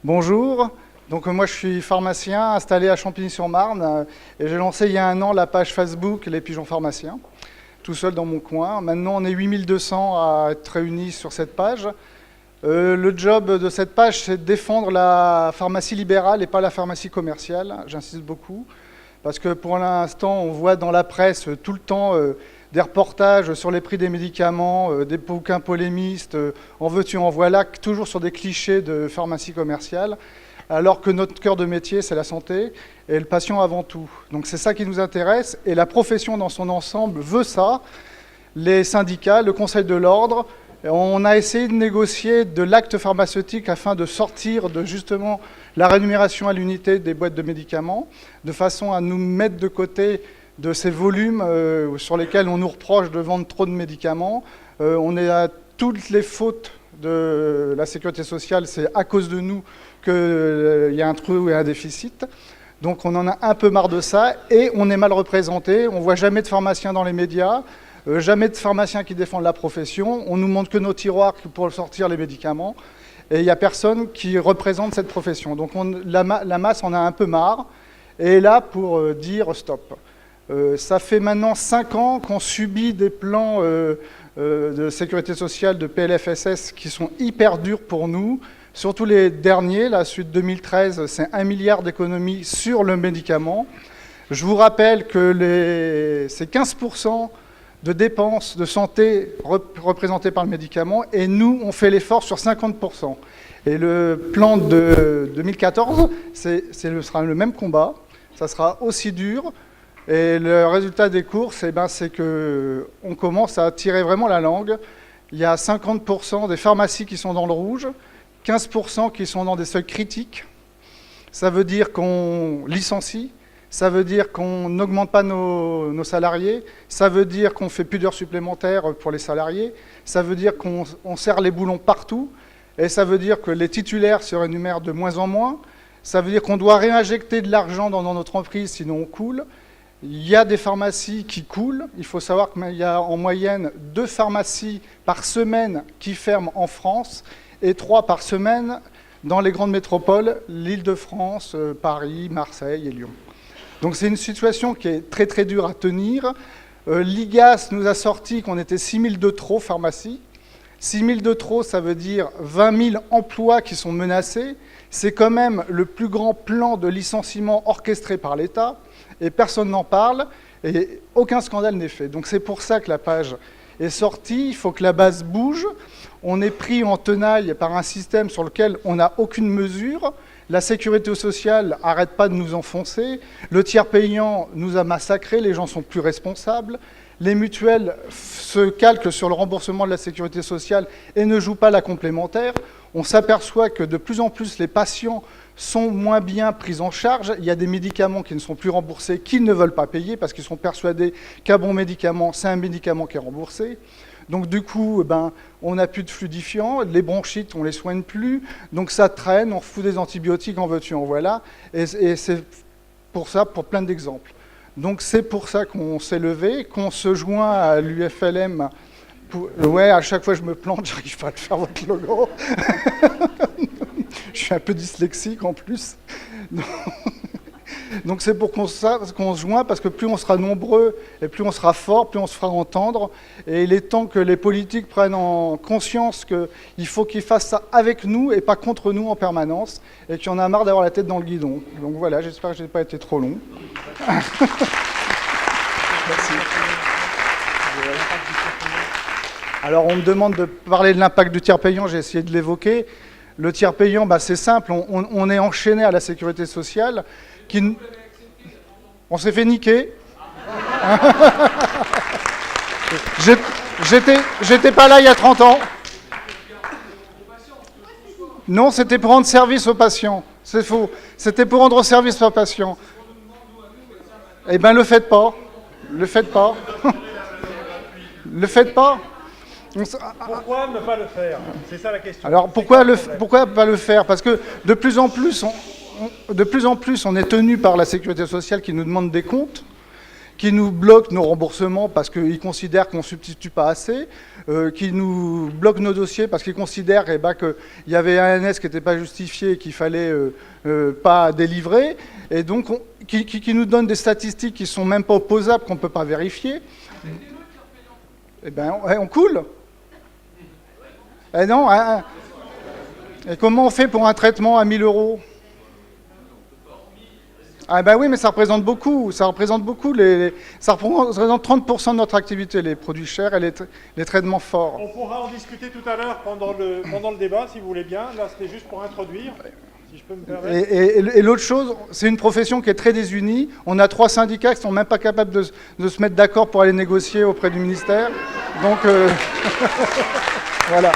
Bonjour, donc moi je suis pharmacien installé à Champigny-sur-Marne et j'ai lancé il y a un an la page Facebook Les Pigeons Pharmaciens, tout seul dans mon coin. Maintenant on est 8200 à être réunis sur cette page. Le job de cette page c'est de défendre la pharmacie libérale et pas la pharmacie commerciale, j'insiste beaucoup, parce que pour l'instant on voit dans la presse tout le temps des reportages sur les prix des médicaments, des bouquins polémistes, en veux-tu, en voilà, toujours sur des clichés de pharmacie commerciale, alors que notre cœur de métier, c'est la santé et le patient avant tout. Donc c'est ça qui nous intéresse, et la profession dans son ensemble veut ça. Les syndicats, le Conseil de l'Ordre, on a essayé de négocier de l'acte pharmaceutique afin de sortir de justement la rémunération à l'unité des boîtes de médicaments, de façon à nous mettre de côté de ces volumes sur lesquels on nous reproche de vendre trop de médicaments. On est à toutes les fautes de la sécurité sociale, c'est à cause de nous qu'il y a un trou et un déficit. Donc on en a un peu marre de ça et on est mal représenté. On ne voit jamais de pharmaciens dans les médias, jamais de pharmaciens qui défendent la profession. On nous montre que nos tiroirs pour sortir les médicaments. Et il n'y a personne qui représente cette profession. Donc la masse en a un peu marre et est là pour dire stop. Ça fait maintenant 5 ans qu'on subit des plans de sécurité sociale, de PLFSS, qui sont hyper durs pour nous. Surtout les derniers, la suite 2013, c'est 1 milliard d'économies sur le médicament. Je vous rappelle que c'est 15% de dépenses de santé représentées par le médicament, et nous, on fait l'effort sur 50%. Et le plan de 2014, ce sera le même combat, ça sera aussi dur. Et le résultat des courses, c'est qu'on commence à tirer vraiment la langue. Il y a 50% des pharmacies qui sont dans le rouge, 15% qui sont dans des seuils critiques. Ça veut dire qu'on licencie, ça veut dire qu'on n'augmente pas nos salariés, ça veut dire qu'on fait plus d'heures supplémentaires pour les salariés, ça veut dire qu'on serre les boulons partout, et ça veut dire que les titulaires se rémunèrent de moins en moins, ça veut dire qu'on doit réinjecter de l'argent dans notre entreprise, sinon on coule. Il y a des pharmacies qui coulent. Il faut savoir qu'il y a en moyenne 2 pharmacies par semaine qui ferment en France et 3 par semaine dans les grandes métropoles, l'Île-de-France, Paris, Marseille et Lyon. Donc c'est une situation qui est très très dure à tenir. L'IGAS nous a sorti qu'on était 6 000 de trop pharmacies. 6 000 de trop, ça veut dire 20 000 emplois qui sont menacés. C'est quand même le plus grand plan de licenciement orchestré par l'État. Et personne n'en parle, et aucun scandale n'est fait. Donc c'est pour ça que la page est sortie, il faut que la base bouge. On est pris en tenaille par un système sur lequel on n'a aucune mesure. La sécurité sociale n'arrête pas de nous enfoncer. Le tiers payant nous a massacrés, les gens sont plus responsables. Les mutuelles se calquent sur le remboursement de la sécurité sociale et ne jouent pas la complémentaire. On s'aperçoit que de plus en plus les patients sont moins bien pris en charge. Il y a des médicaments qui ne sont plus remboursés, qu'ils ne veulent pas payer parce qu'ils sont persuadés qu'un bon médicament, c'est un médicament qui est remboursé. Donc du coup, on n'a plus de fluidifiants, les bronchites, on ne les soigne plus, donc ça traîne, on fout des antibiotiques, en veux-tu, en voilà, et c'est pour ça, pour plein d'exemples. Donc c'est pour ça qu'on s'est levé, qu'on se joint à l'UFLM. Ouais, à chaque fois je me plante, j'arrive pas à faire votre logo. Je suis un peu dyslexique en plus. Donc c'est pour qu'on se joint, parce que plus on sera nombreux et plus on sera fort, plus on se fera entendre. Et il est temps que les politiques prennent en conscience qu'il faut qu'ils fassent ça avec nous et pas contre nous en permanence, et qu'il y en a marre d'avoir la tête dans le guidon. Donc voilà, j'espère que je n'ai pas été trop long. Merci. Alors on me demande de parler de l'impact du tiers payant, j'ai essayé de l'évoquer. Le tiers payant, c'est simple, on est enchaîné à la sécurité sociale. On s'est fait niquer. J'étais pas là il y a 30 ans. Non, c'était pour rendre service aux patients. C'est faux. C'était pour rendre service aux patients. Eh bien, le faites pas. Le faites pas. Le faites pas. Pourquoi ne pas le faire? C'est ça la question. Alors pourquoi pas le faire? Parce que de plus en plus, on est tenu par la sécurité sociale qui nous demande des comptes, qui nous bloquent nos remboursements parce qu'ils considèrent qu'on ne substitue pas assez, qui nous bloquent nos dossiers parce qu'ils considèrent qu'il y avait un ANS qui n'était pas justifié et qu'il ne fallait pas délivrer, et donc qui nous donnent des statistiques qui ne sont même pas opposables, qu'on ne peut pas vérifier. Eh bien, on coule. Eh non, hein. Et comment on fait pour un traitement à 1 000 €? Ah ben oui, mais ça représente beaucoup. Ça représente 30% de notre activité, les produits chers et les traitements forts. On pourra en discuter tout à l'heure pendant le débat, si vous voulez bien. Là, c'était juste pour introduire, si je peux me permettre. Et l'autre chose, c'est une profession qui est très désunie. On a 3 syndicats qui ne sont même pas capables de se mettre d'accord pour aller négocier auprès du ministère. Donc, voilà.